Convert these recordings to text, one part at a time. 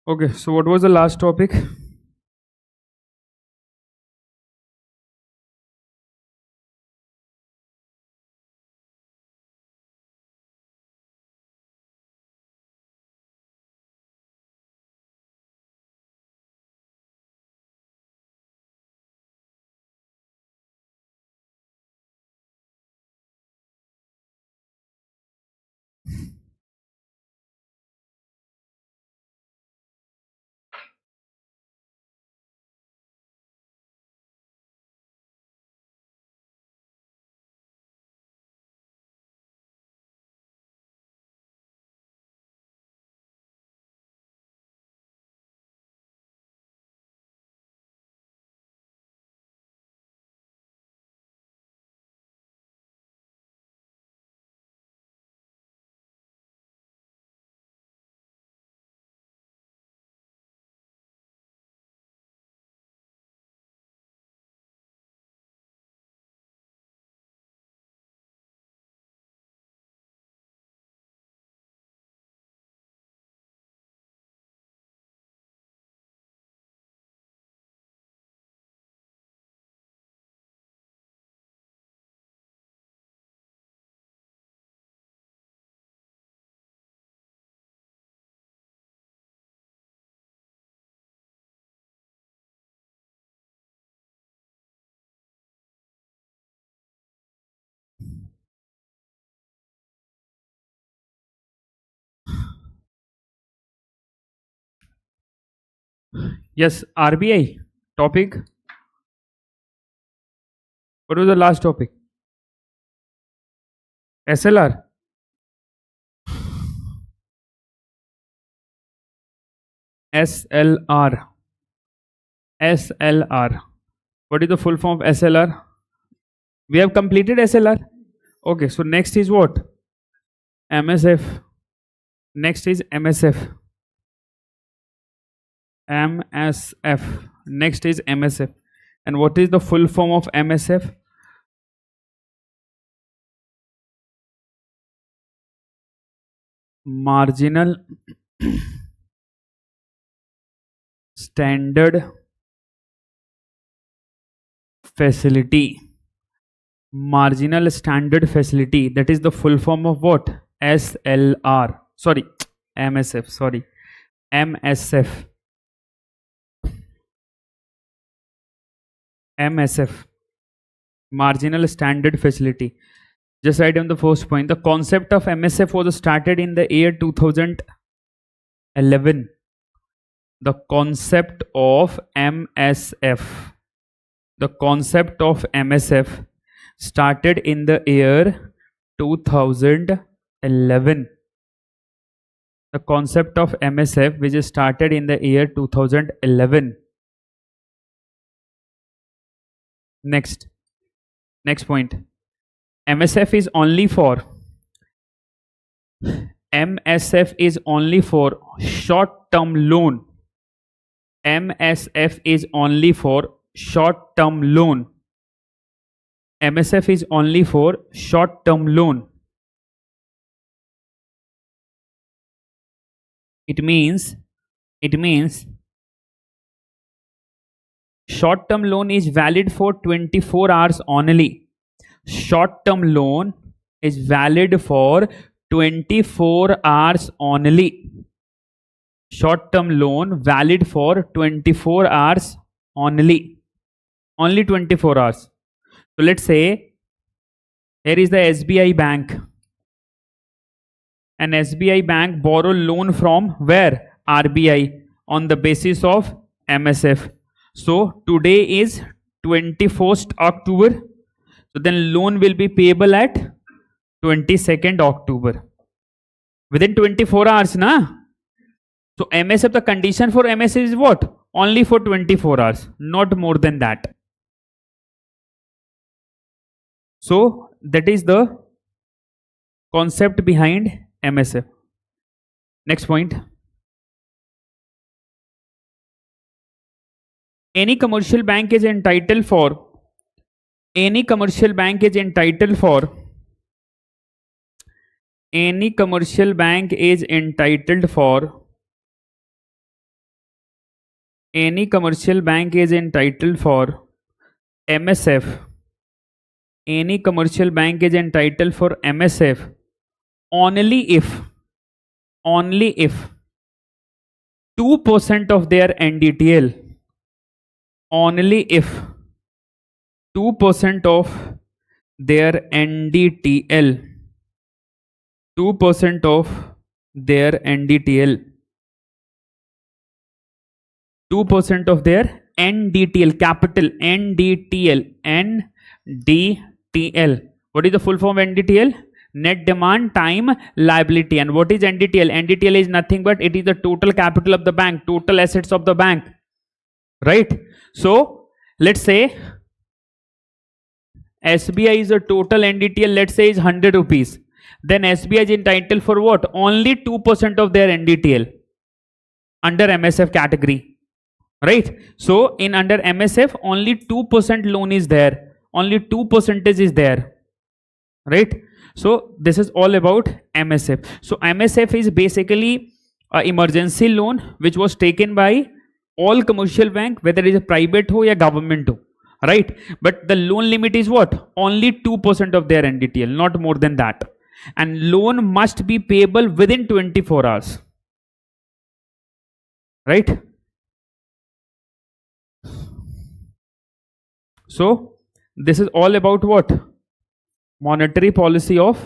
Okay, so what was the last topic? Yes, RBI topic. What was the last topic? SLR. SLR. SLR. What is the full form of SLR? We have completed SLR. Okay, so next is what? MSF. Next is MSF. MSF. Next is MSF. And what is the full form of MSF? Marginal standard facility. Marginal standard facility. That is the full form of what? SLR. Sorry, MSF. Sorry, MSF. MSF. Marginal standard facility. Just write down the first point. The concept of MSF was started in the year 2011. The concept of MSF. The concept of MSF started in the year 2011. The concept of MSF which started in the year 2011. Next point. MSF is only for short-term loan. MSF is only for short-term loan. MSF is only for short-term loan. It means short-term loan is valid for 24 hours only. Short-term loan is valid for 24 hours only. Short-term loan valid for 24 hours only. Only 24 hours. So let's say here is the SBI bank. And SBI bank borrow loan from where? RBI on the basis of MSF. So today is 21st October. So then loan will be payable at 22nd October. Within 24 hours, na? So MSF, the condition for MSF is what? Only for 24 hours, not more than that. So that is the concept behind MSF. Next point. Any commercial bank is entitled for any commercial bank is entitled for any commercial bank is entitled for MSF. Any commercial bank is entitled for MSF only if 2% of their NDTL, only if 2% of their NDTL, 2% of their NDTL, 2% of their NDTL, capital NDTL, NDTL. What is the full form of NDTL? Net demand time liability. And what is NDTL? NDTL is nothing but it is the total capital of the bank, total assets of the bank, right? So let's say SBI is a total NDTL, let's say is 100 rupees. Then SBI is entitled for what? Only 2% of their NDTL under MSF category, right? So in under MSF only 2% loan is there, only 2% is there, right? So this is all about MSF. So MSF is basically a emergency loan which was taken by all commercial bank, whether it is a private ho or government ho, right? But the loan limit is what? Only 2% of their NDTL, not more than that. And loan must be payable within 24 hours, right? So this is all about what? Monetary policy of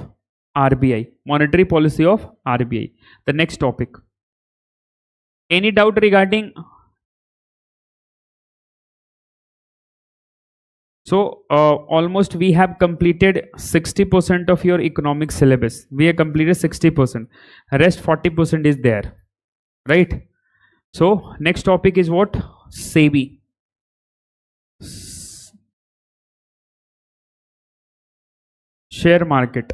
RBI. Monetary policy of RBI. The next topic. Any doubt regarding? So almost we have completed 60% of your economic syllabus. We have completed 60%. Rest 40% is there, right? So next topic is what? SEBI. Share market.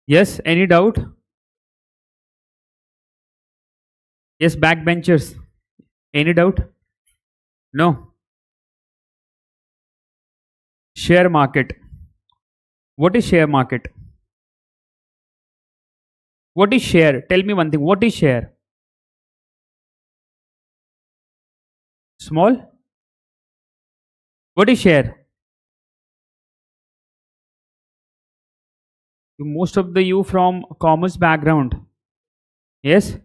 Yes, any doubt? Yes, backbenchers. Any doubt? No. Share market. What is share market? What is share? Tell me one thing. What is share? Small? What is share? Most of the you from commerce background. Yes?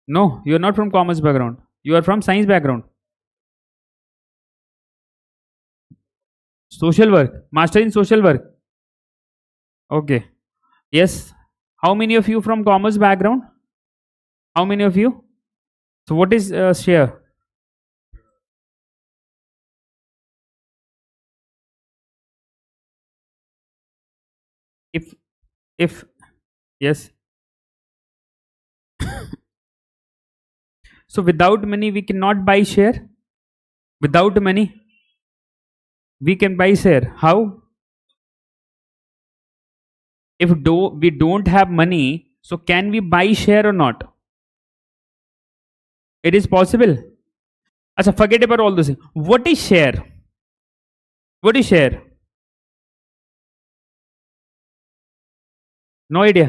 No, you are not from commerce background. You are from science background. Social work. Master in social work. Okay. Yes. How many of you from commerce background? How many of you? So what is share? If yes. So without money we cannot buy share. Without money we can buy share. How? If we don't have money, so can we buy share or not? It is possible. Achha, forget about all this. What is share? What is share? No idea.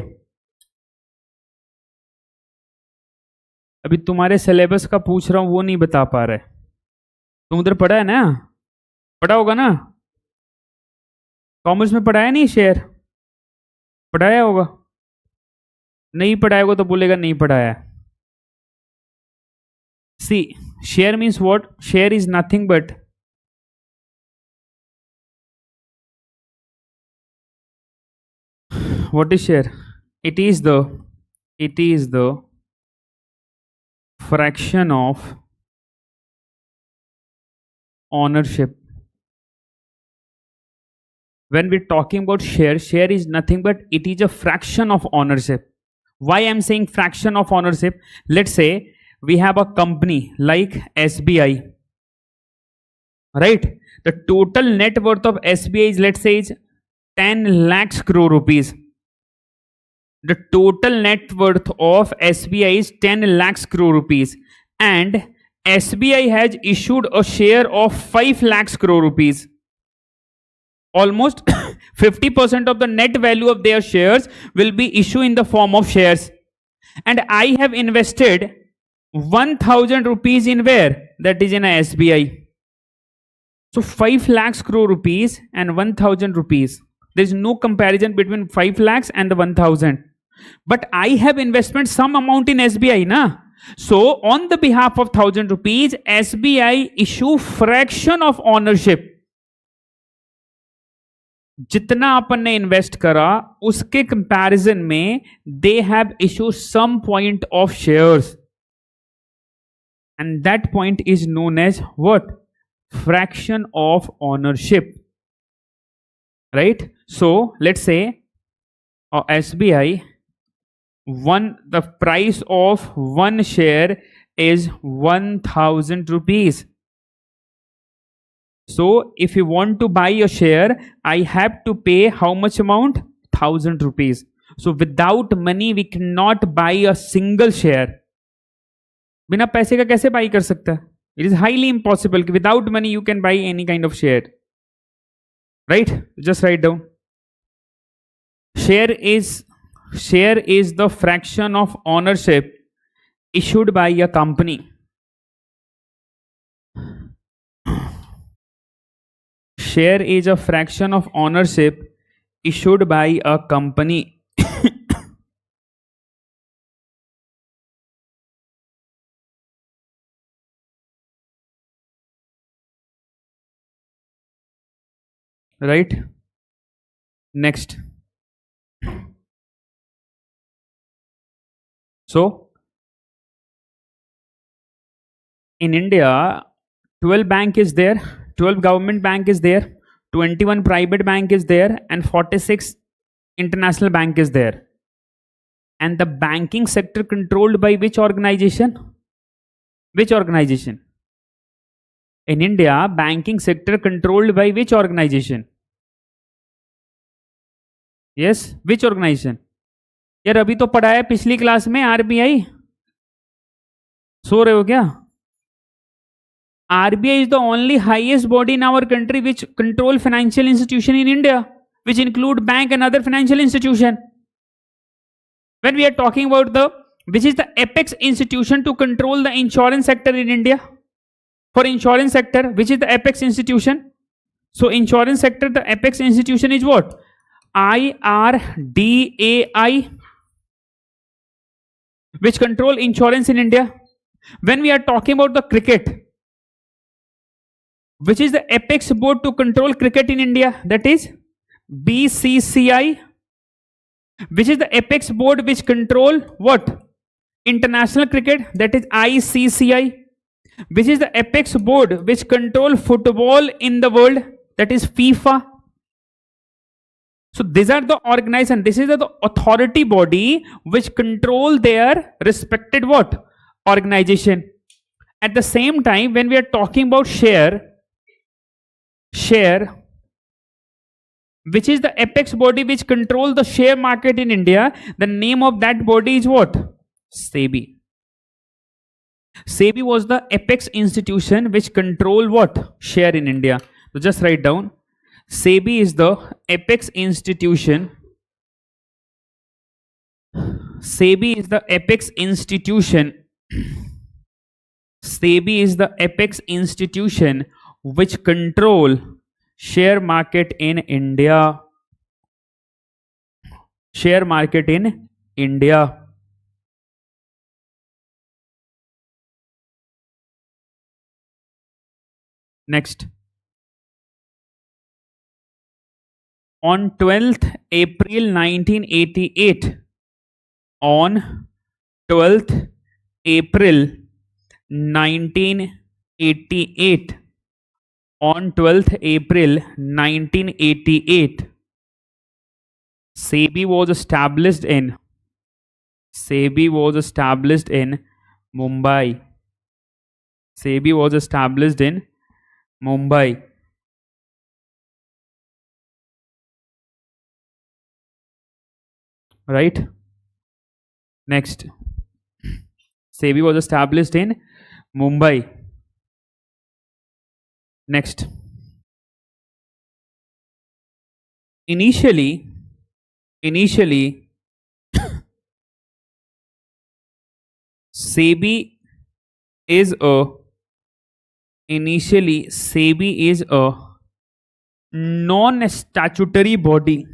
अभी तुम्हारे syllabus का पूछ रहा हूं, वो नहीं बता पा रहे. तुम उधर पढ़ा है ना? पढ़ा होगा ना? कॉमर्स में पढ़ाया नहीं शेयर? पढ़ाया होगा. नहीं पढ़ाया होगा तो बोलेगा नहीं पढ़ाया. See, share means what? Share is nothing but what is share? It is the fraction of ownership. When we're talking about share is nothing but it is a fraction of ownership. Why I'm saying fraction of ownership? Let's say we have a company like SBI, right? The total net worth of SBI is, let's say, is 10 lakhs crore rupees. The total net worth of SBI is 10 lakhs crore rupees, and SBI has issued a share of 5 lakhs crore rupees. Almost 50% of the net value of their shares will be issued in the form of shares. And I have invested 1000 rupees in where? That is in a SBI. So 5 lakhs crore rupees and 1000 rupees. There is no comparison between 5 lakhs and the 1000. But I have investment some amount in SBI, na? So on the behalf of 1000 rupees, SBI issue fraction of ownership. जितना अपन ने invest करा उसके comparison में they have issue some point of shares, and that point is known as what? Fraction of ownership, right? So let's say SBI, the price of one share is 1000 rupees. So if you want to buy a share, I have to pay how much amount? 1000 rupees. So without money we cannot buy a single share. बिना पैसे का कैसे buy कर सकता है? It is highly impossible. Without money you can buy any kind of share, right? Just write down. Share is the fraction of ownership issued by a company. Share is a fraction of ownership issued by a company. Right? Next. So in India, 12 bank is there, 12 government bank is there, 21 private bank is there, and 46 international bank is there. And the banking sector controlled by which organization? Which organization? In India, banking sector controlled by which organization? Yes, which organization? यार अभी तो पढ़ाया पिछली class में RBI. सो रहे हो क्या? RBI is the only highest body in our country which control financial institution in India, which include bank and other financial institution. When we are talking about which is the apex institution to control the insurance sector in India? For insurance sector, which is the apex institution? So insurance sector, the apex institution is what? IRDAI, which control insurance in India. When we are talking about the cricket, which is the apex board to control cricket in India? That is BCCI. Which is the apex board which control what? International cricket? That is ICCI. Which is the apex board which control football in the world? That is FIFA. So these are the organization. This is the authority body which control their respected what? Organization. At the same time, when we are talking about share, which is the apex body which control the share market in India, the name of that body is what? SEBI. SEBI was the apex institution which control what? Share in India. So just write down. SEBI is the apex institution. SEBI is the apex institution. SEBI is the apex institution which control share market in India. Share market in India. Next. On 12th April 1988, on 12th April 1988, on 12th April 1988, SEBI was established in Mumbai. SEBI was established in Mumbai. Right? Next. SEBI was established in Mumbai. Next. initially SEBI is a non-statutory body.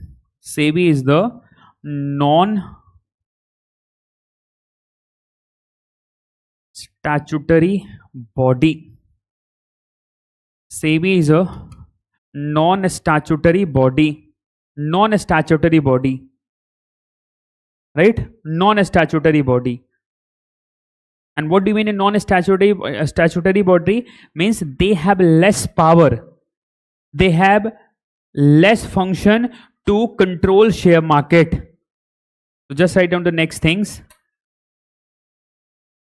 SEBI is the non-statutory body. SEBI is a non-statutory body. Non-statutory body. Right? Non-statutory body. And what do you mean in non-statutory body? Means they have less power. They have less function to control share market. So just write down the next things.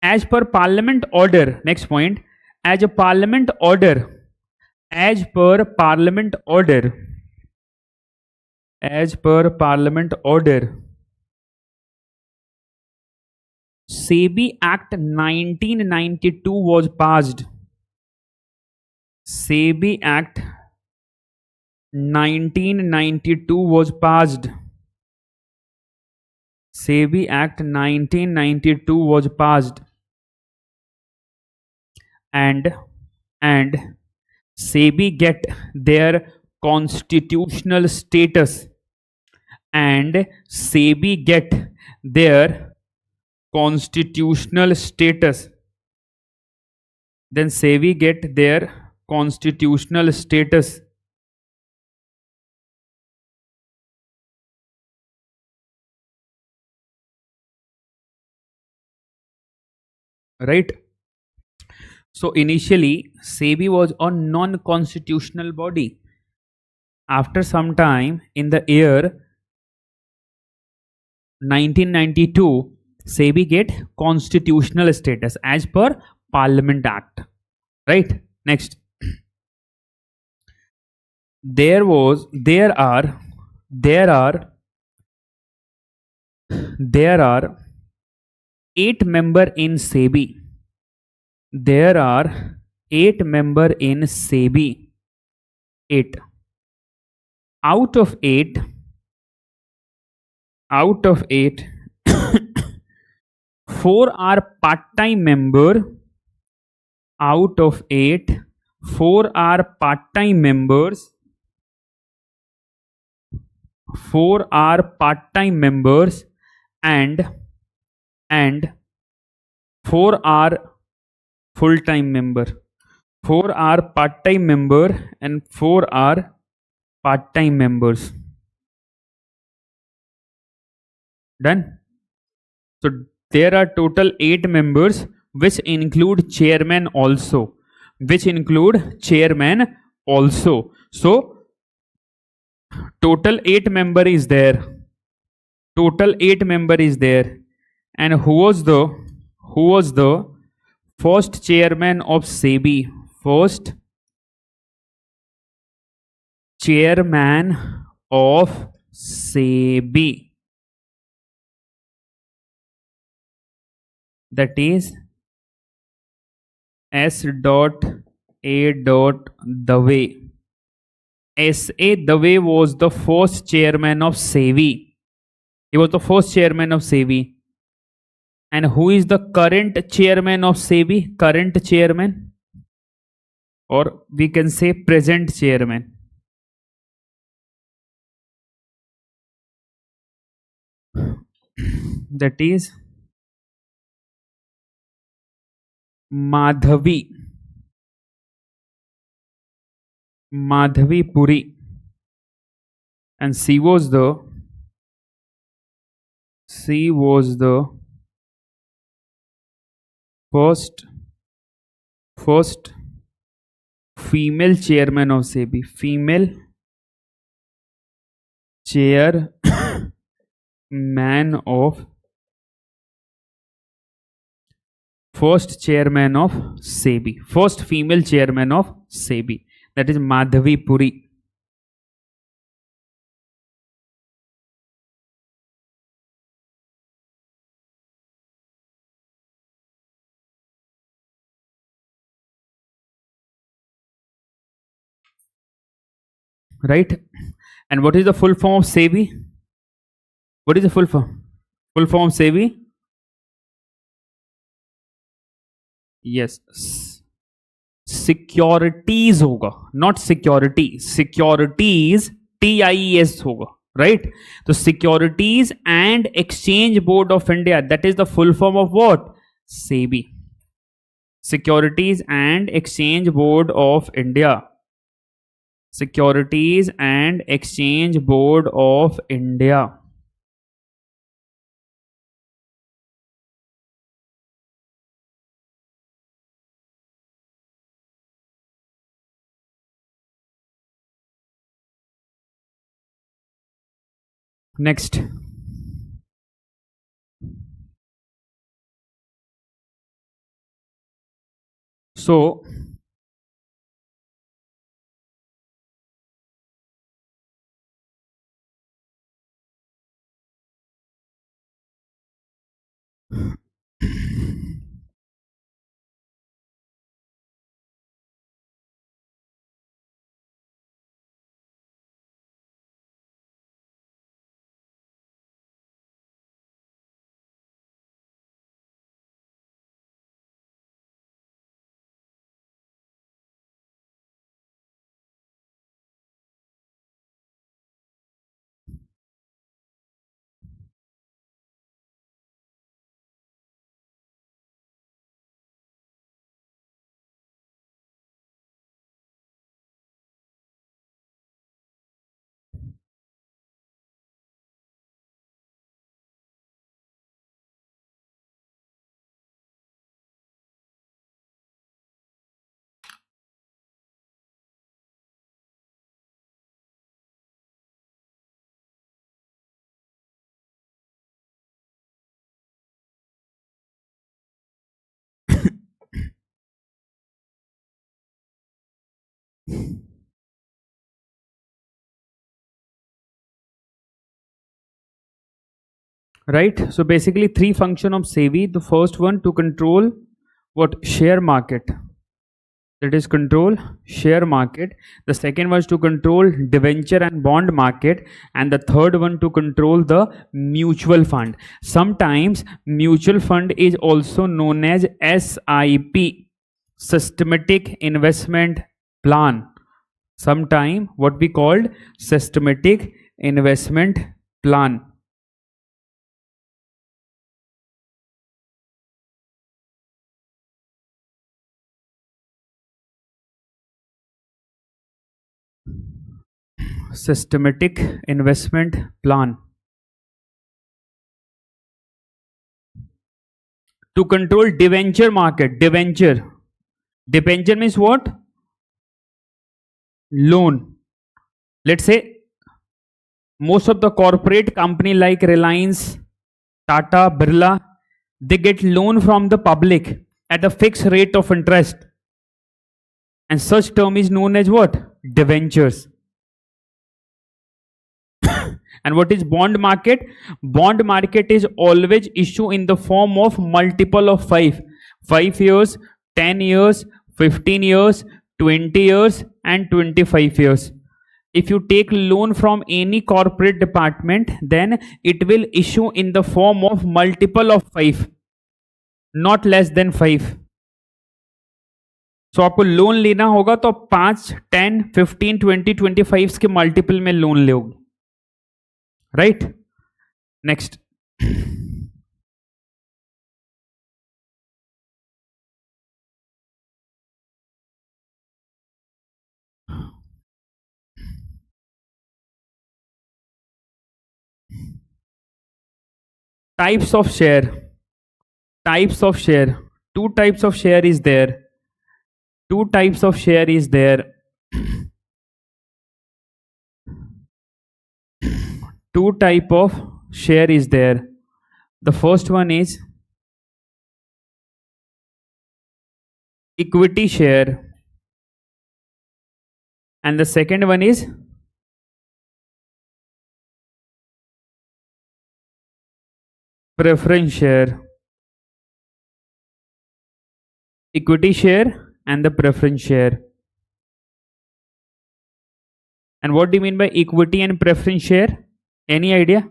As per Parliament order, next point, as per Parliament order, SEBI Act 1992 was passed. SEBI Act 1992 was passed. SEBI Act 1992 was passed. And SEBI get their constitutional status. And SEBI get their constitutional status. Then SEBI get their constitutional status. Right? So initially SEBI was a non-constitutional body. After some time in the year 1992, SEBI get constitutional status as per Parliament Act. Right? Next. There are 8 members in SEBI. There are 8 members in SEBI. 8. Out of 8, 4 are part-time member. Out of 8, 4 are part-time members. 4 are part-time members and 4 are full-time member. 4 are part-time member and 4 are part-time members. Done. So there are total 8 members, which include chairman also. So total 8 member is there. And who was the first chairman of SEBI? First chairman of SEBI. That is S.A. Dave. S.A. Dave was the first chairman of SEBI. He was the first chairman of SEBI. And who is the current chairman of SEBI? Current chairman, or we can say present chairman. That is Madhavi Puri, and she was the first female chairman of SEBI. Female chairman of first chairman of SEBI. First female chairman of SEBI. That is Madhavi Puri. Right? And what is the full form of SEBI? What is the full form? Full form of SEBI? Yes. Securities होगा, not security, securities TIES होगा, right? तो securities and exchange board of India, that is the full form of what? SEBI. Securities and exchange board of India. Securities and exchange board of India. Next. So right, so basically three function of SEBI. The first one to control what? Share market, that is control share market. The second was to control debenture and bond market, and the third one to control the mutual fund. Sometimes mutual fund is also known as SIP, systematic investment plan. Sometime what we called systematic investment plan. Systematic investment plan. To control debenture market. Debenture means what? Loan. Let's say most of the corporate company like Reliance, Tata, Birla, they get loan from the public at a fixed rate of interest, and such term is known as what? Debentures. And what is bond market? Bond market is always issue in the form of multiple of 5 years, 10 years, 15 years, 20 years and 25 years. If you take loan from any corporate department, then it will issue in the form of multiple of 5, not less than 5. So आपको loan लेना होगा तो 5, 10, 15, 20, 25 के multiple में loan लोगे, right? Next. Types of share. Two types of share is there. Two types of share is there. Two type of share is there. The first one is equity share, and the second one is preference share. Equity share and the preference share. And what do you mean by equity and preference share? Any idea?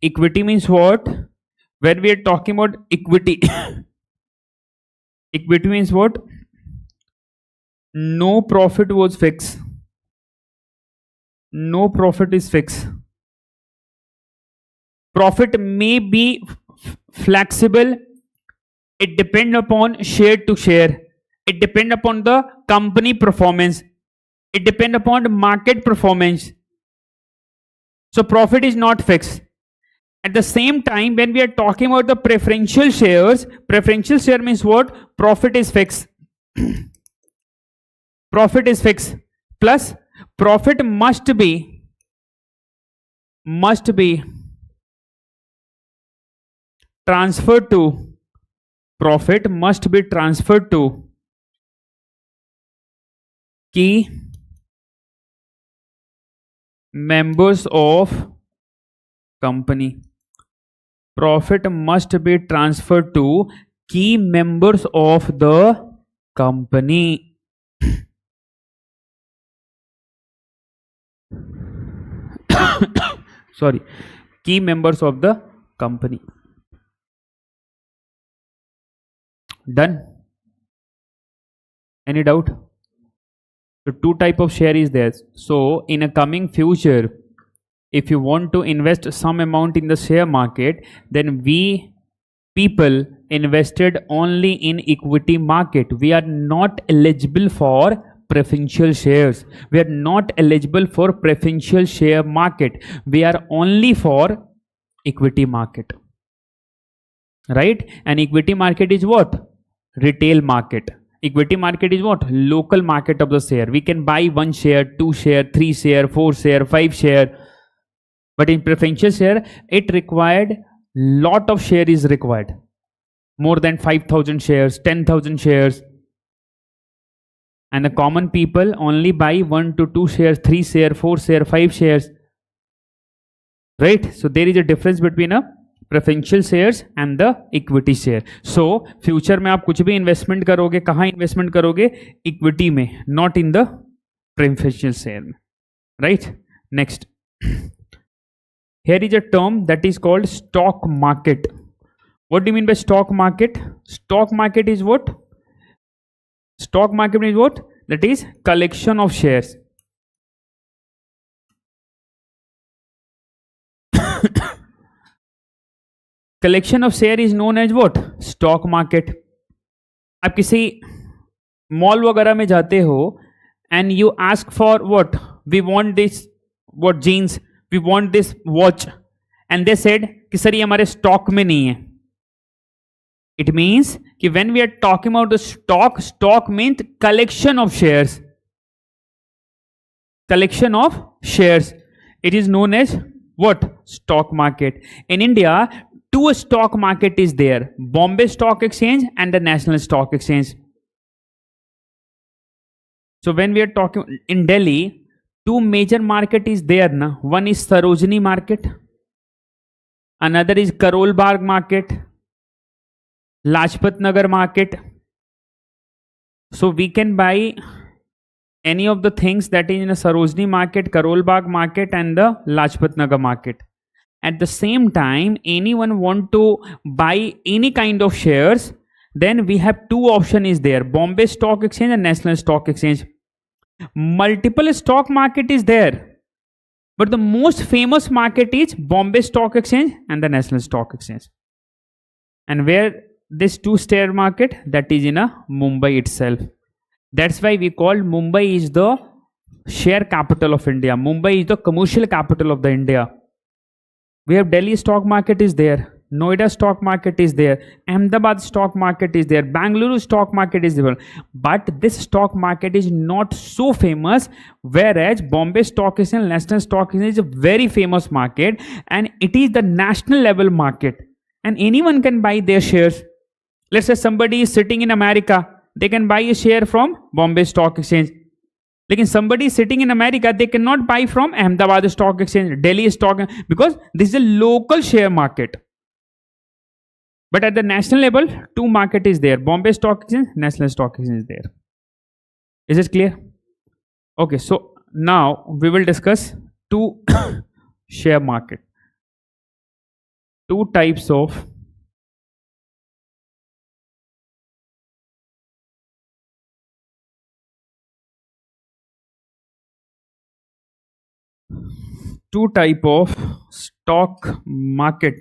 Equity means what? When we are talking about equity, equity means what? No profit was fixed. No profit is fixed. Profit may be flexible. It depends upon share to share. It depends upon the company performance. It depends upon the market performance. So profit is not fixed. At the same time, when we are talking about the preferential shares, preferential share means what? Profit is fixed. Profit is fixed. Plus, profit must be transferred to, profit must be transferred to key members of company. Profit must be transferred to key members of the company. Sorry, key members of the company. Done? Any doubt? So two type of share is there. So in a coming future, if you want to invest some amount in the share market, then we people invested only in equity market. We are not eligible for preferential shares. We are not eligible for preferential share market. We are only for equity market. Right? And equity market is what? Retail market. Equity market is what? Local market of the share. We can buy 1 share, 2 share, 3 share, 4 share, 5 share. But in preferential share, it required lot of share is required. More than 5,000 shares, 10,000 shares. And the common people only buy 1 to 2 shares, 3 share, 4 share, 5 shares. Right? So there is a difference between a preferential shares and the equity share. So future में आप कुछ भी investment करोगे, कहाँ investment करोगे? Equity में, not in the preferential share में. Right? Next. Here is a term that is called stock market. What do you mean by stock market? Stock market is what? Stock market is what? That is collection of shares. Collection of share is known as what? Stock market. आप किसी mall वगैरह में जाते हो and you ask for what? We want this, what jeans? We want this watch. And they said कि sir ये हमारे stock में नहीं है. It means कि when we are talking about the stock, stock means collection of shares. Collection of shares. It is known as what? Stock market. In India, two stock market is there: Bombay Stock Exchange and the National Stock Exchange. So when we are talking in Delhi, two major market is there. Na? One is Sarojini market, another is Karol Bagh market, Lajpat Nagar market. So we can buy any of the things that is in a Sarojini market, Karol Bagh market and the Lajpat Nagar market. At the same time, anyone want to buy any kind of shares, then we have two options is there: Bombay Stock Exchange and National Stock Exchange. Multiple stock market is there, but the most famous market is Bombay Stock Exchange and the National Stock Exchange. And where this two share market, that is in a Mumbai itself. That's why we call Mumbai is the share capital of India. Mumbai is the commercial capital of the India. We have Delhi stock market is there, Noida stock market is there, Ahmedabad stock market is there, Bangalore stock market is there. But this stock market is not so famous, whereas Bombay Stock Exchange, National Stock Exchange is a very famous market, and it is the national level market, and anyone can buy their shares. Let's say somebody is sitting in America, they can buy a share from Bombay Stock Exchange. Like somebody sitting in America, they cannot buy from Ahmedabad Stock Exchange, Delhi Stock, because this is a local share market. But at the national level, two market is there: Bombay Stock Exchange, National Stock Exchange is there. Is it clear? Okay, so now we will discuss two share market, two types of stock market,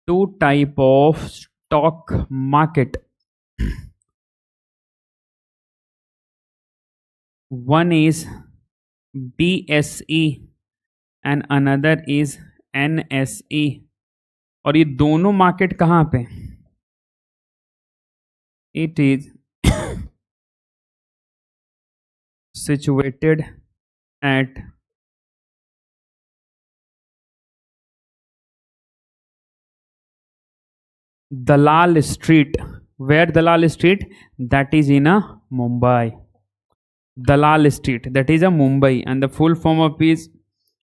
two type of stock market. One is BSE and another is NSE. और ये दोनों market कहाँ पे? It is situated at Dalal Street. Where Dalal Street? That is in a Mumbai. Dalal Street, that is a Mumbai, and the full form of is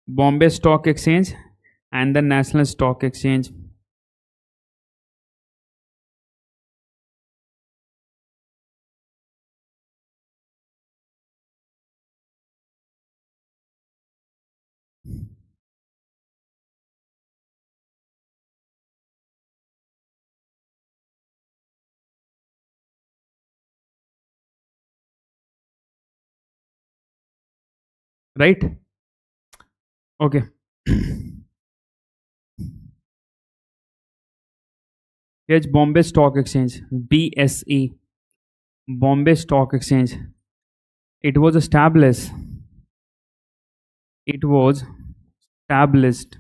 Bombay Stock Exchange and the National Stock Exchange. Right? Okay. Here's Bombay Stock Exchange, BSE, Bombay Stock Exchange. It was established. It was established.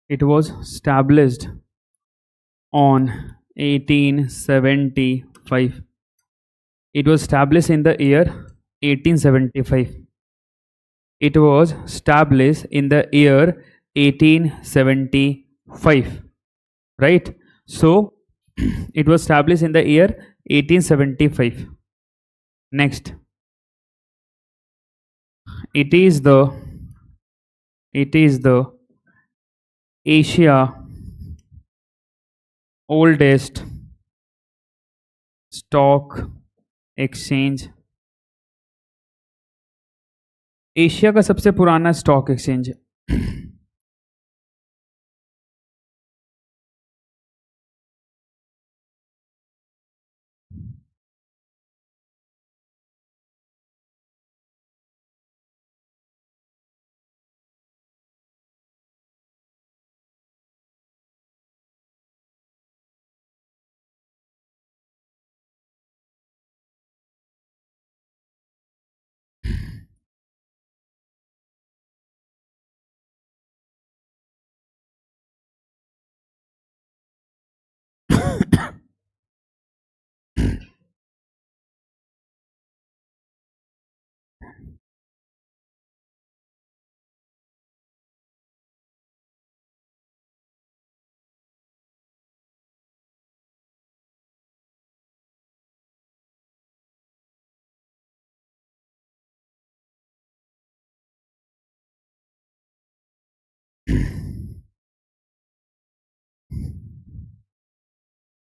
It was established on 1875. It was established in the year 1875. It was established in the year 1875. Right? So, it was established in the year 1875. Next, it is the Asia oldest stock exchange. Asia का सबसे पुराना stock exchange है.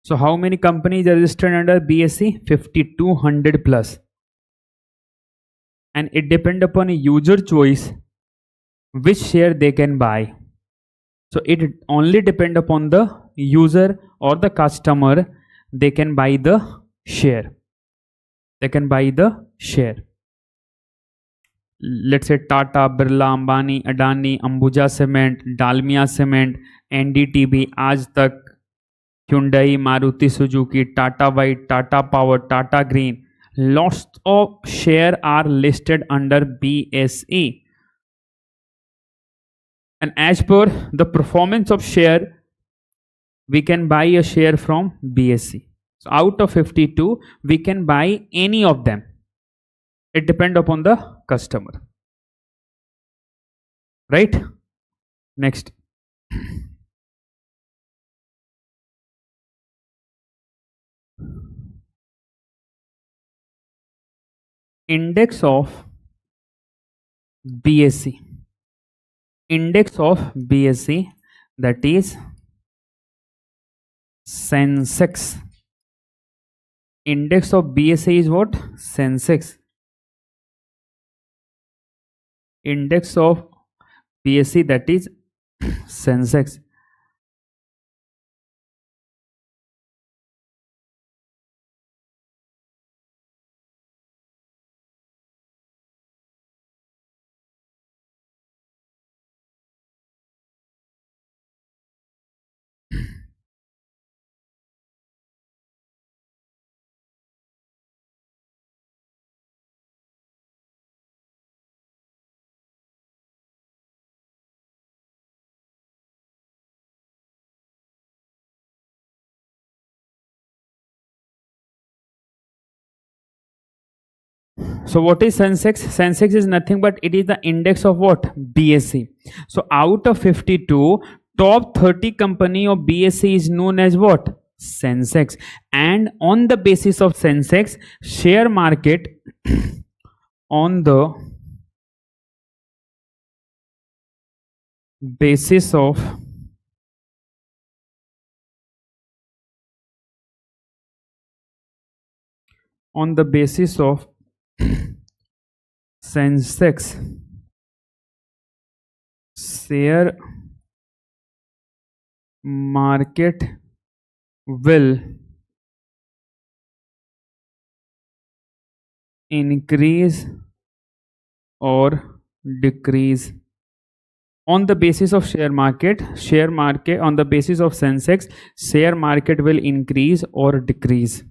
So how many companies are registered under BSE? 5200 plus. And it depends upon a user choice which share they can buy. So it only depends upon the user or the customer. They can buy the share. They can buy the share. Let's say Tata, Birla, Ambani, Adani, Ambuja Cement, Dalmia Cement, NDTV, Aaj Tak, Hyundai, Maruti Suzuki, Tata White, Tata Power, Tata Green. Lots of share are listed under BSE. And as per the performance of share, we can buy a share from BSE. So out of 52, we can buy any of them. It depends upon the customer. Right? Next. Index of BSE. Index of BSE, that is Sensex. Index of BSE is what? Sensex. Index of BSE, that is Sensex. So what is Sensex? Sensex is nothing but it is the index of what? BSE. So out of 52, top 30 company of BSE is known as what? Sensex. And on the basis of Sensex, share market on the basis of Sensex, share market will increase or decrease. On the basis of share market on the basis of Sensex, share market will increase or decrease.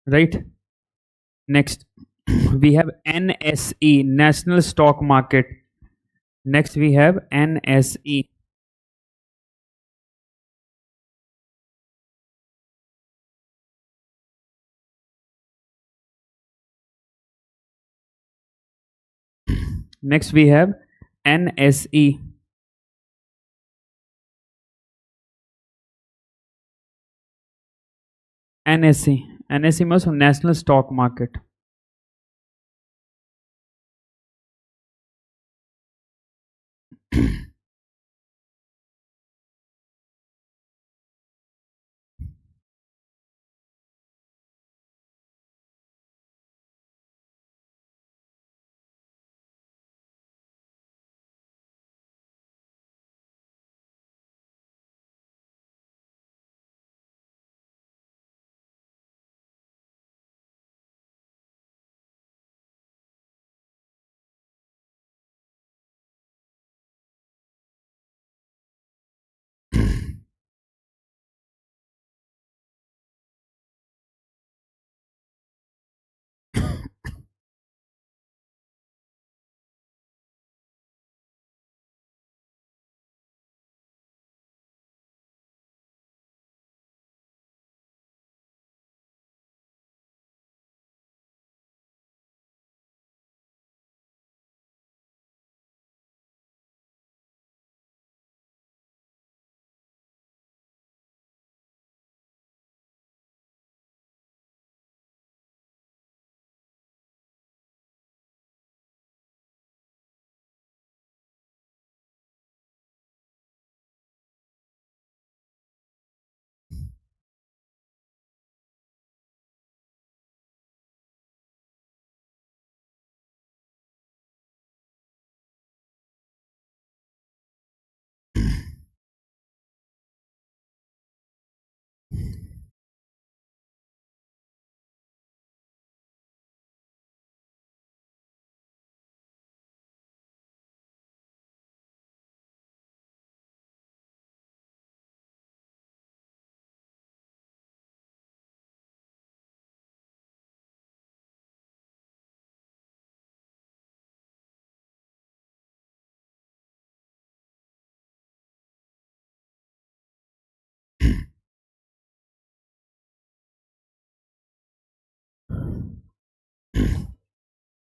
Right? Next, we have NSE, National Stock Market. Next, we have NSE. Next, we have NSE. NSE. NSE means National Stock Market.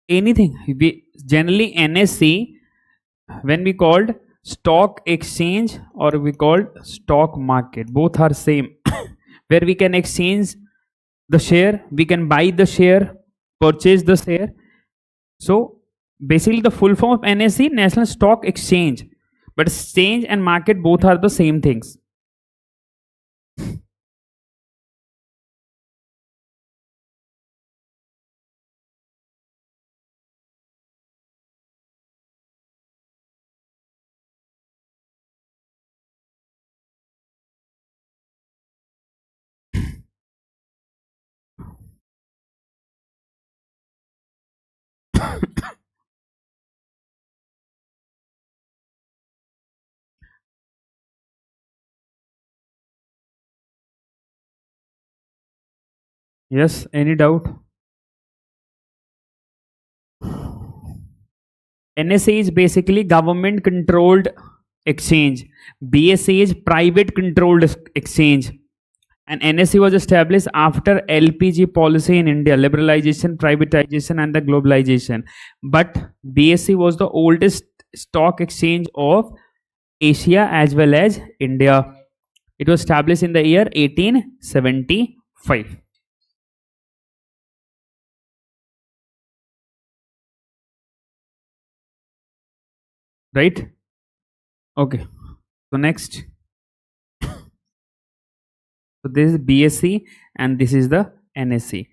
Anything. We generally NSE, when we called stock exchange or we called stock market, both are same. where we can exchange the share, we can buy the share, purchase the share. So basically the full form of NSE, National Stock Exchange, but exchange and market both are the same things. Yes, any doubt? NSA is basically government controlled exchange. BSA is private controlled exchange. And NSE was established after LPG policy in India, liberalization, privatization, and the globalization. But BSE was the oldest stock exchange of Asia as well as India. It was established in the year 1875. Right? Okay. So next. So this is BSE and this is the NSE.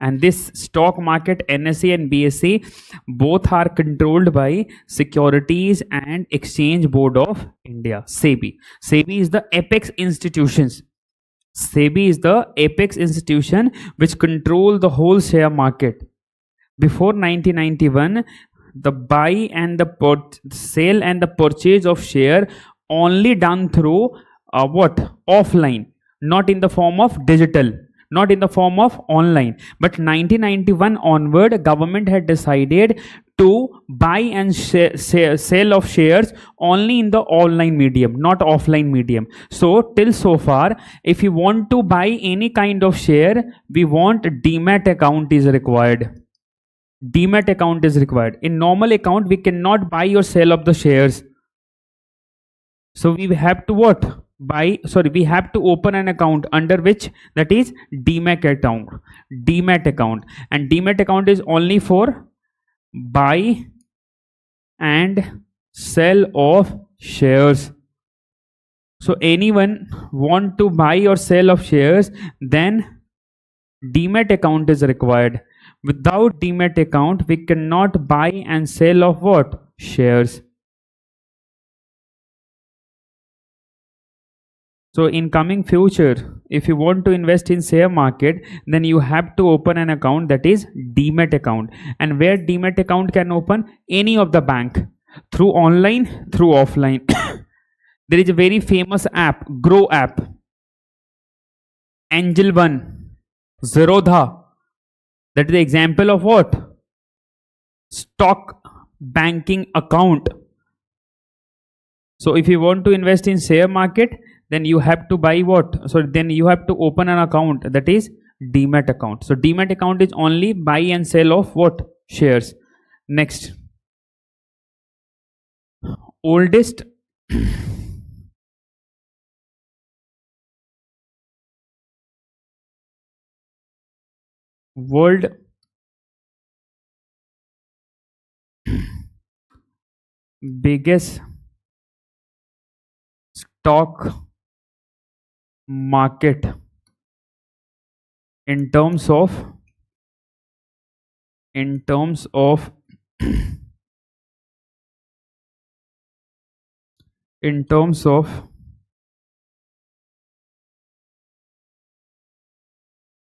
And this stock market, NSE and BSE, both are controlled by Securities and Exchange Board of India, SEBI. SEBI is the apex institutions. SEBI is the apex institution which control the whole share market. Before 1991, the buy and the sale and the purchase of share only done through what? Offline, not in the form of digital, not in the form of online. But 1991 onward, government had decided to buy and sell of shares only in the online medium, not offline medium. So till so far, if you want to buy any kind of share, we want demat account is required. Demat account is required. In normal account, we cannot buy or sell of the shares. So we have to what? We have to open an account under which, that is demat account. Demat account. And demat account is only for buy and sell of shares. So anyone want to buy or sell of shares, then demat account is required. Without demat account, we cannot buy and sell of what? Shares. So in coming future, if you want to invest in share market, then you have to open an account, that is demat account. And where demat account can open? Any of the bank, through online, through offline. There is a very famous app, Grow app, Angel One, Zerodha. That is the example of what? Stock banking account. So if you want to invest in share market, then you have to buy what? So then you have to open an account, that is demat account. So demat account is only buy and sell of what? Shares. Next. Oldest world biggest stock market in terms of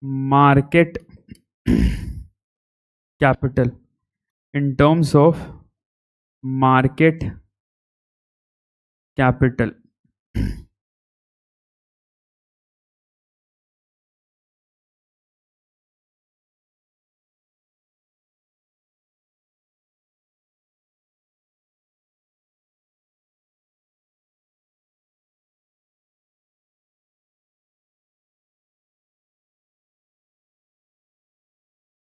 market capital, in terms of market capital.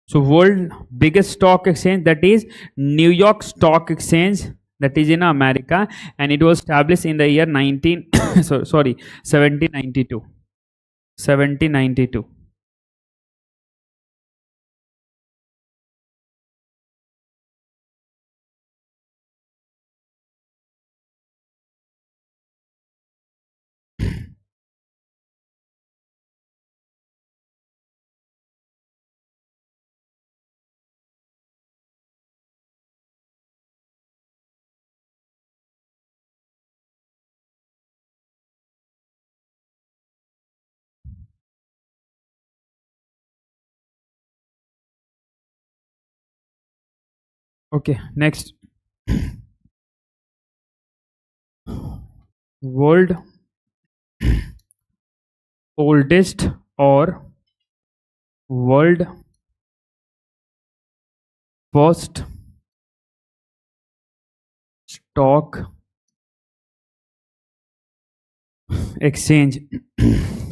So world biggest stock exchange, that is New York Stock Exchange, that is in America, and it was established in the year 1792. 1792. Okay, next. World oldest or world first stock exchange.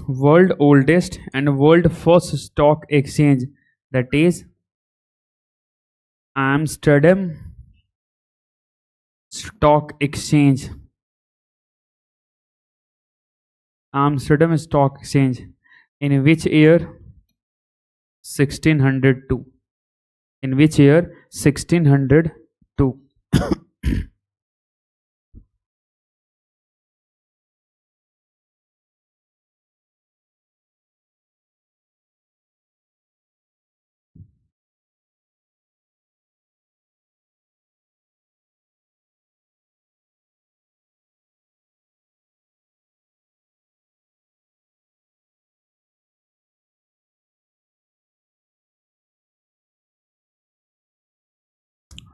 World oldest and world first stock exchange, that is Amsterdam Stock Exchange. Amsterdam Stock Exchange. In which year? 1602. In which year? 1602.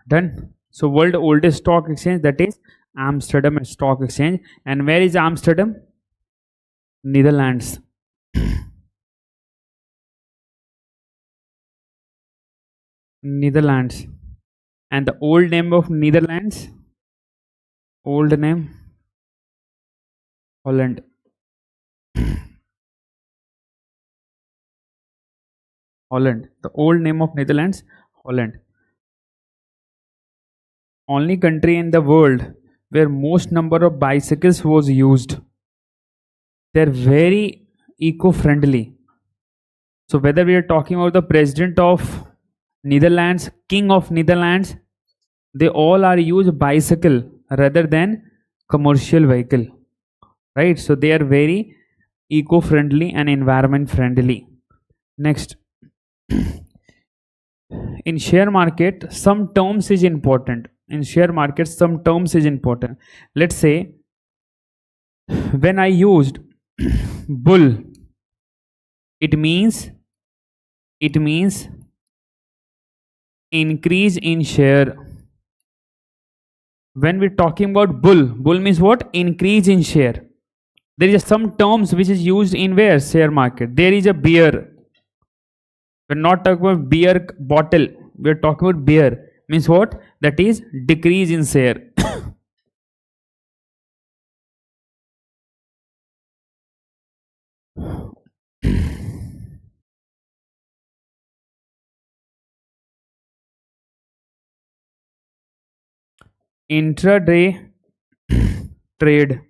Done. So world oldest stock exchange, that is Amsterdam Stock Exchange. And where is Amsterdam? Netherlands. Netherlands. And the old name of Netherlands? Old name? Holland. Holland. The old name of Netherlands? Holland. Only country in the world where most number of bicycles was used. They're very eco-friendly. So whether we are talking about the president of Netherlands, king of Netherlands, they all are use bicycle rather than commercial vehicle, right? So they are very eco-friendly and environment friendly. Next, in share market, some terms is important. In share market, some terms is important. Let's say when I used bull, it means increase in share. When we're talking about bull means what? Increase in share. There is some terms which is used in where? Share market. There is a beer. We're not talking about beer bottle. We're talking about beer. Means what? That is decrease in share. Intraday trade.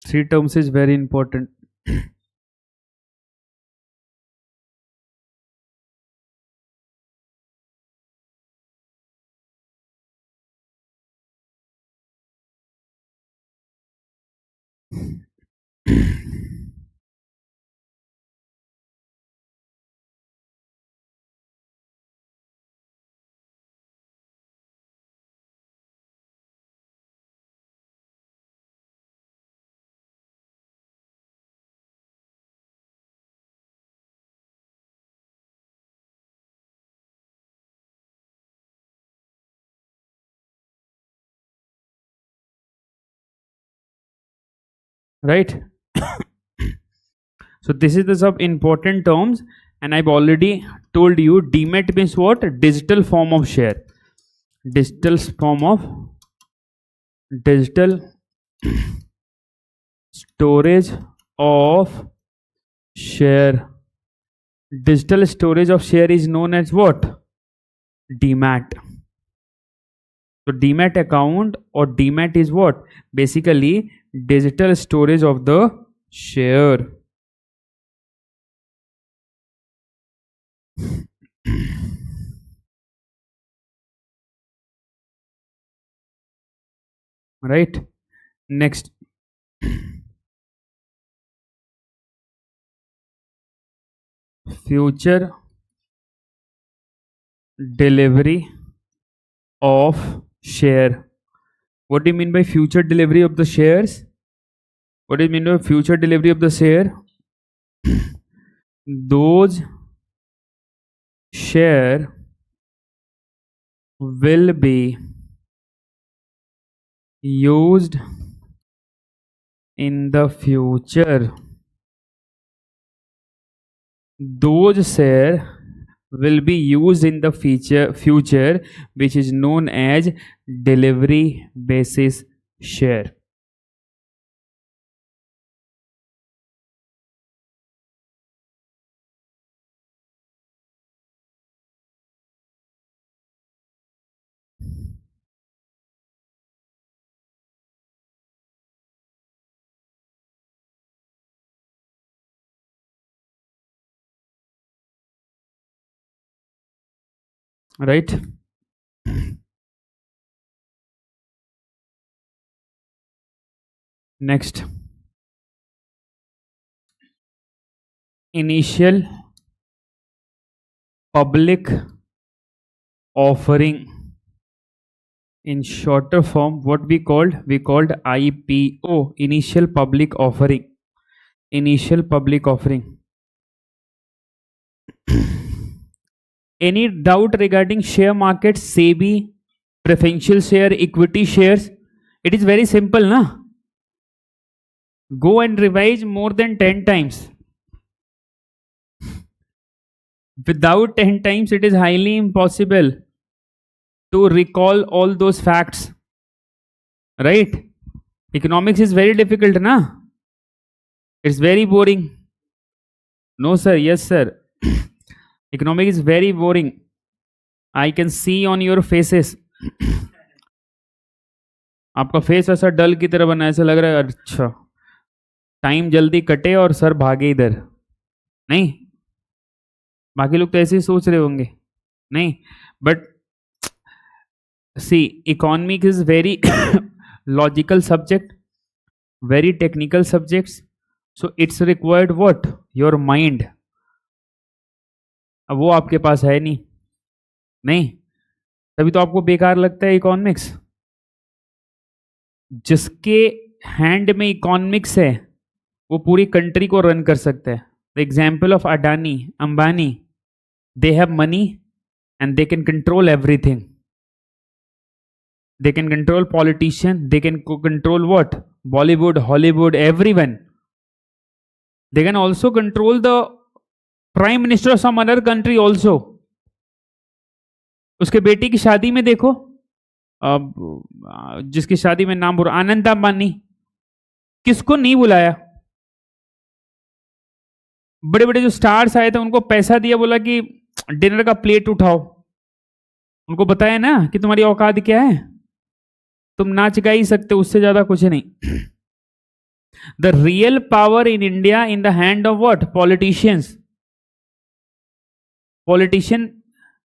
Three terms is very important. Right? So this is the sub important terms, and I've already told you demat means what? Digital form of share. Digital form of digital storage of share. Digital storage of share is known as what? Demat. So demat account or demat is what? Basically digital storage of the share. Right? Next. Future delivery of share. What do you mean by future delivery of the shares? What do you mean by future delivery of the share? Those share will be used in the future. Those share will be used in the future, which is known as delivery basis share. Right? Next, initial public offering. In shorter form, what we called IPO, initial public offering. Initial public offering. Any doubt regarding share market, SEBI, preferential share, equity shares? It is very simple, na? Go and revise more than 10 times. Without 10 times, it is highly impossible to recall all those facts. Right? Economics is very difficult, na? It's very boring. No, sir. Yes, sir. Economics is very boring. I can see on your faces. आपका face ऐसा डल की तरह बना, ऐसा लग रहा है अच्छा टाइम जल्दी कटे और सर भागे इधर. नहीं, बाकी लोग तो ऐसे ही सोच रहे होंगे. नहीं, but see economic is very logical subject, very technical subjects, so it's required what? Your mind. अब वो आपके पास है नहीं. नहीं, तभी तो आपको बेकार लगता है इकोनॉमिक्स. जिसके हैंड में इकोनॉमिक्स है वो पूरी कंट्री को रन कर सकता है. The example of Adani, Ambani, they have money and they can control everything. They can control politicians, they can control what? Bollywood, Hollywood, everyone. They can also control the prime minister of some other country also. उसके बेटी की शादी में देखो, जिसकी शादी में नाम बोला आनंद अंबानी, किसको नहीं बुलाया? बड़े बड़े जो स्टार्स आए थे उनको पैसा दिया, बोला कि डिनर का प्लेट उठाओ. उनको बताया ना कि तुम्हारी औकात क्या है, तुम नाच गा ही सकते, उससे ज्यादा कुछ नहीं. The real power in India in the hand of what? Politicians. Politician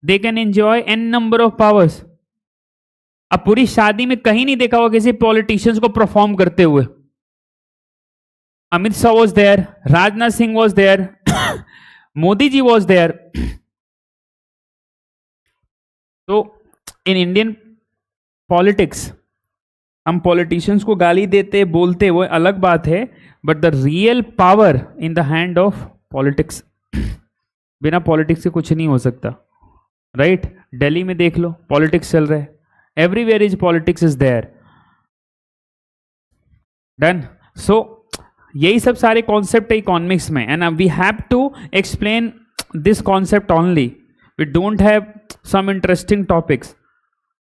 they can enjoy an number of powers. अब पूरी शादी में कहीं नहीं देखा होगा किसी पॉलिटिशियंस को परफॉर्म करते हुए. Amit Shah was there, Rajnath Singh was there, Modi ji was there. तो इन इंडियन पॉलिटिक्स हम पॉलिटिशियंस को गाली देते बोलते वो अलग बात है, but the real power in the hand of politics. बिना पॉलिटिक्स के कुछ नहीं हो सकता. राइट? दिल्ली में देख लो, पॉलिटिक्स चल रहा है. Everywhere is politics is there. Done. So यही सब सारे कॉन्सेप्ट है इकोनॉमिक्स में, and we have to explain this concept only. We don't have some interesting topics,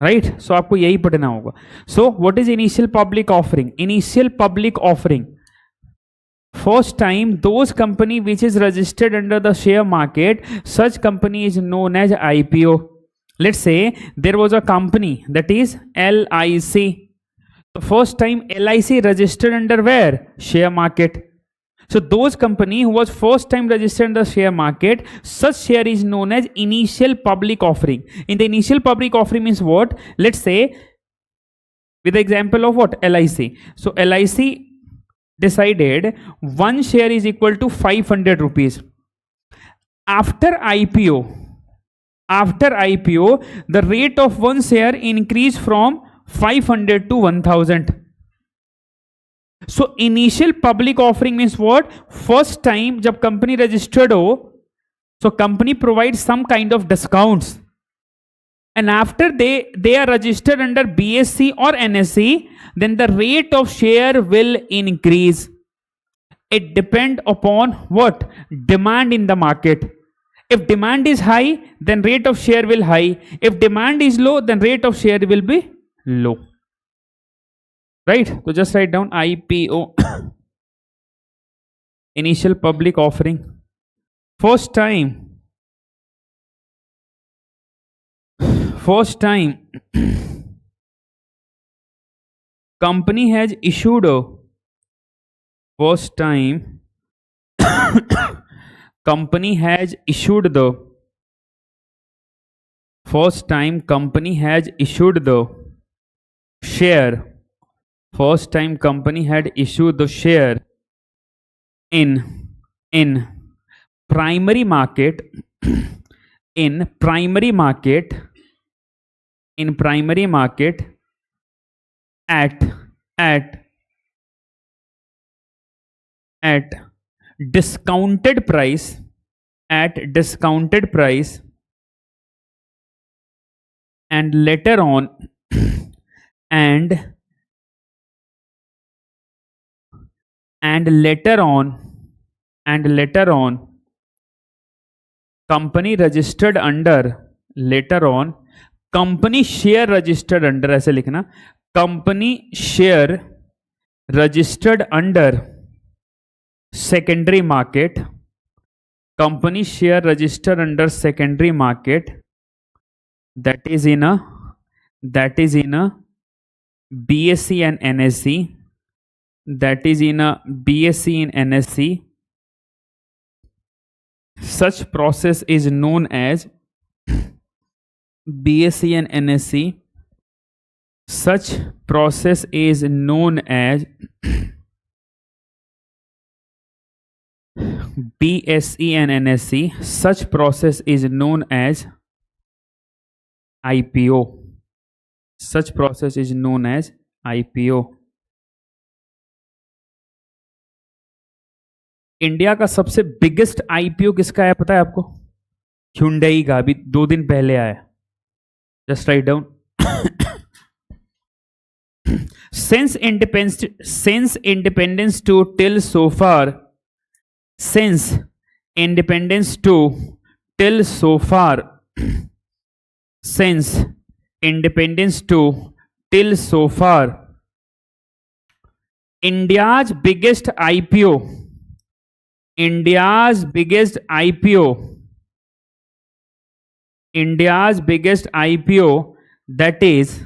right? So आपको यही पढ़ना होगा. So what is initial public offering? Initial public offering, first time those company which is registered under the share market, such company is known as IPO. Let's say there was a company that is LIC. The first time LIC registered under where? Share market. So those company who was first time registered in the share market, such share is known as initial public offering. In the initial public offering means what? Let's say with the example of what? LIC. So LIC decided one share is equal to 500 rupees. After IPO, the rate of one share increased from 500 to 1000. So initial public offering means what? First time जब company registered हो, so company provides some kind of discounts, and after they are registered under BSE or NSE, then the rate of share will increase. It depends upon what? Demand in the market. If demand is high, then rate of share will high. If demand is low, then rate of share will be low. Right? So just write down IPO. Initial public offering. First time company has issued a first time company has issued the first time company has issued the share. First time company had issued the share in primary market in primary market at discounted price and later on company registered under company share registered under, ऐसे लिखना, company share registered under secondary market, company share registered under secondary market, that is in a BSE and NSE, that is in a BSE and NSE. Such process is known as BSE and NSE. Such process is known as BSE and NSE. Such process is known as IPO. Such process is known as IPO. India का सबसे biggest IPO किसका है पता है आपको? Hyundai का, अभी 2 दिन पहले आया. Just write down. Since independence to till so far, since independence to till so far, since independence to till so far, India's biggest IPO, India's biggest IPO, that is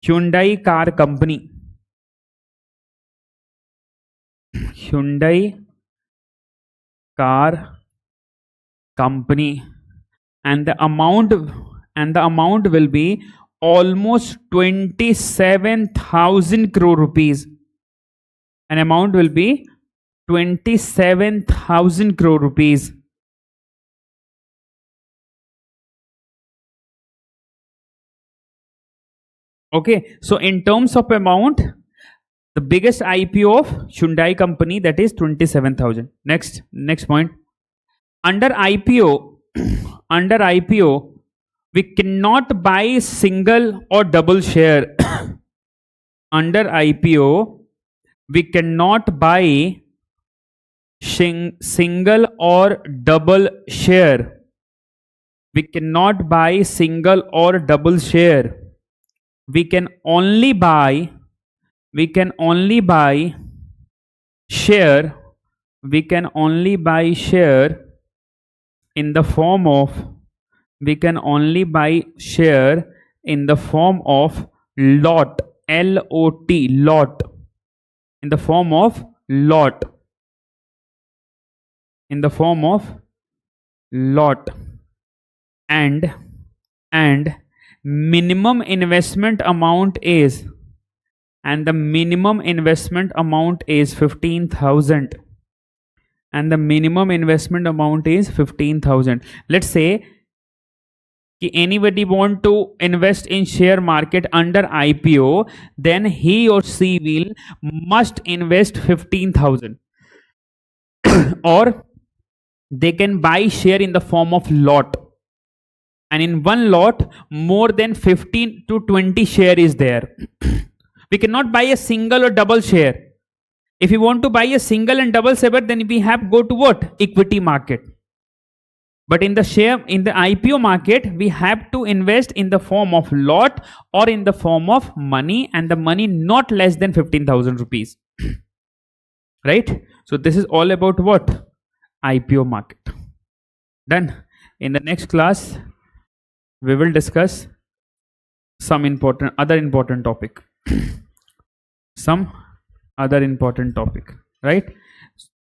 Hyundai car company. Hyundai car company, and the amount will be almost 27,000 crore rupees. An amount will be 27,000 crore rupees. Okay, so in terms of amount, the biggest IPO of Hyundai company, that is 27,000. Next point. Under IPO, we cannot buy single or double share. Under IPO, we cannot buy single or double share. We cannot buy single or double share. We can only buy share. We can only buy share in the form of we can only buy share in the form of lot, lot, lot, in the form of lot, in the form of lot, and minimum investment amount is, and the minimum investment amount is 15,000, and the minimum investment amount is 15,000. Let's say anybody want to invest in share market under IPO, then he or she will must invest 15,000 or they can buy share in the form of lot, and in one lot more than 15 to 20 share is there. We cannot buy a single or double share. If you want to buy a single and double share, then we have go to what? Equity market. But in the IPO market, we have to invest in the form of lot or in the form of money, and the money not less than 15,000 rupees. Right? So this is all about what? IPO market. Done. In the next class, we will discuss some other important topic. Some other important topic. Right?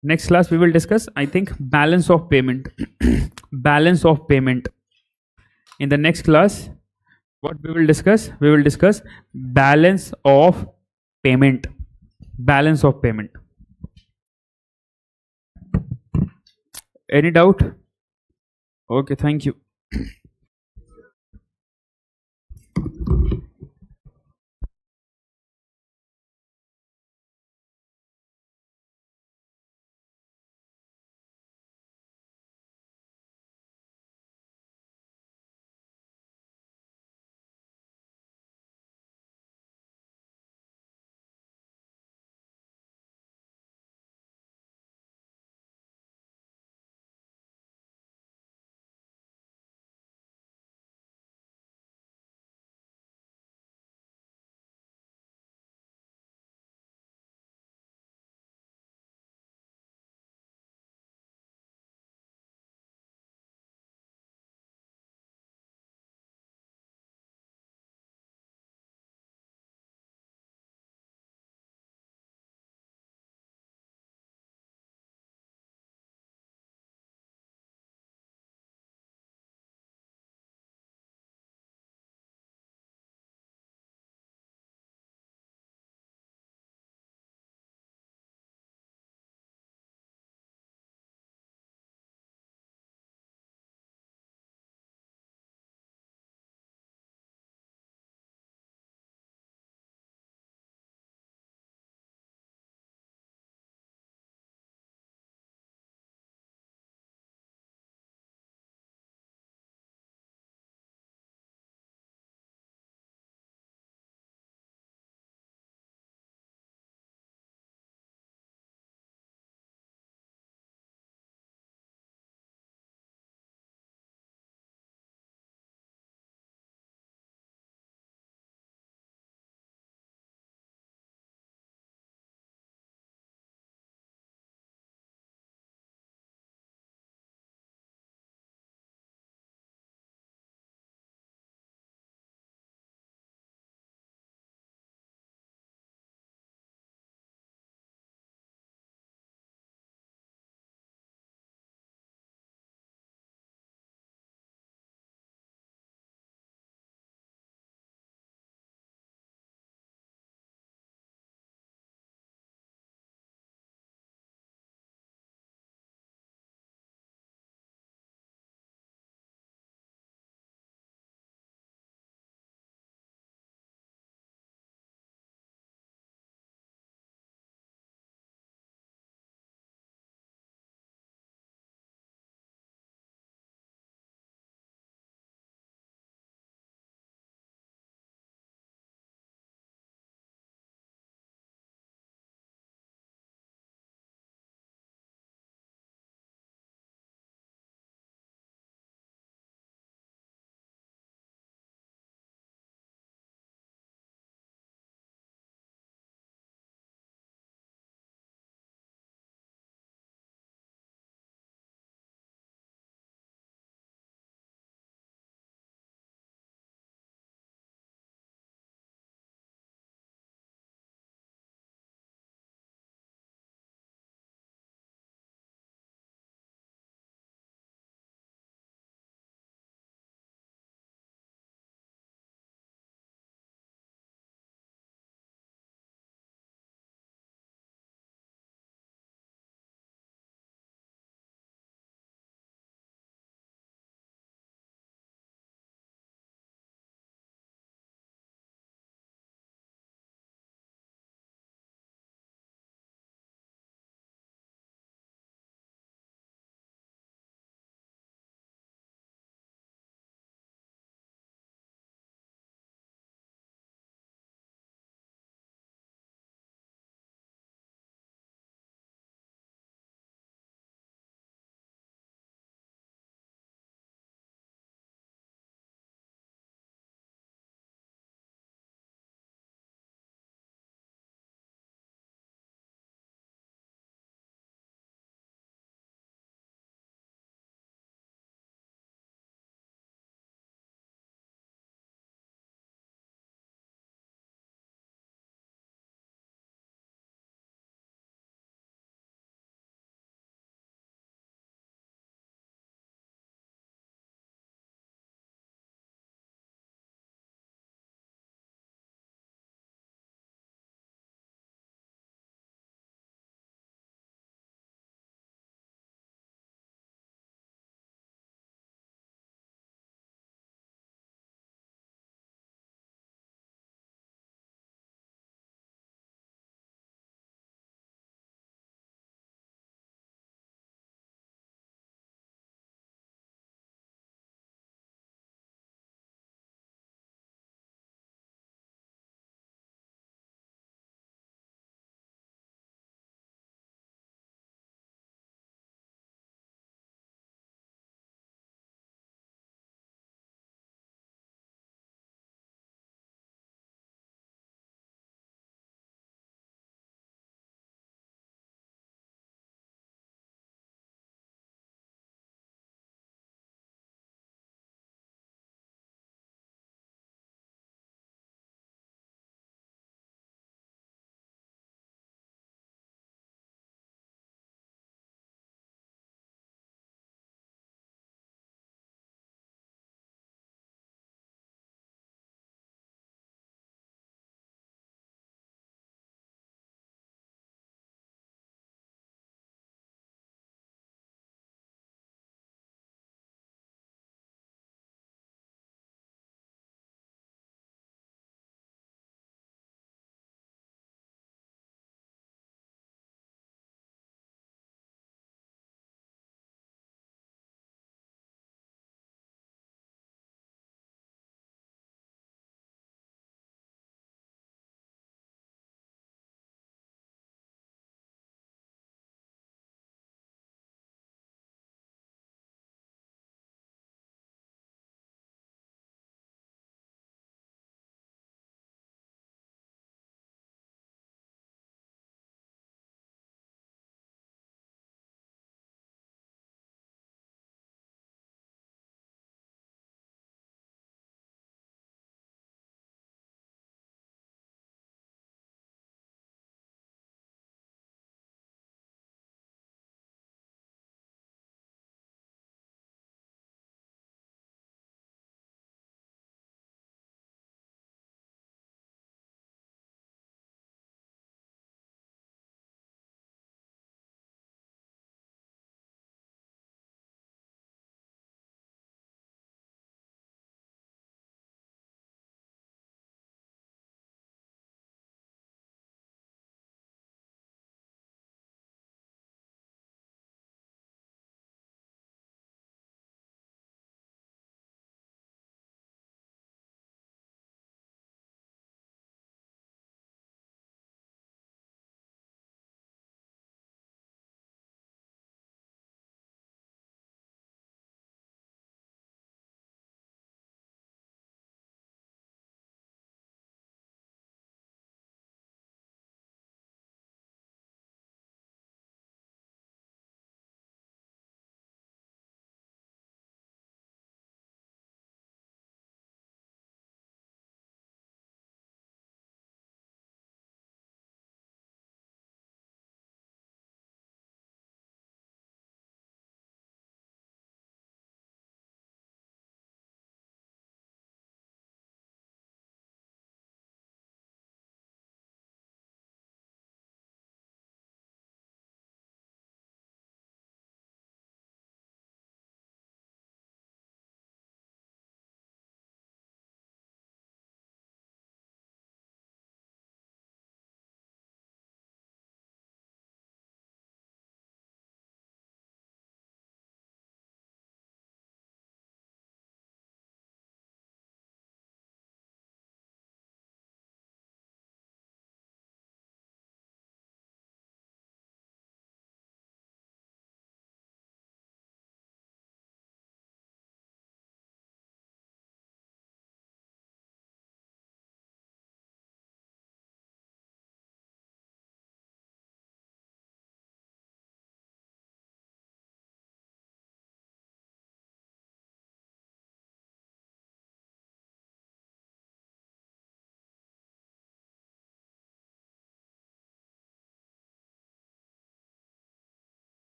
Next class we will discuss, I think, balance of payment. Balance of payment. In the next class, what we will discuss? We will discuss balance of payment. Balance of payment. Any doubt? Okay, thank you.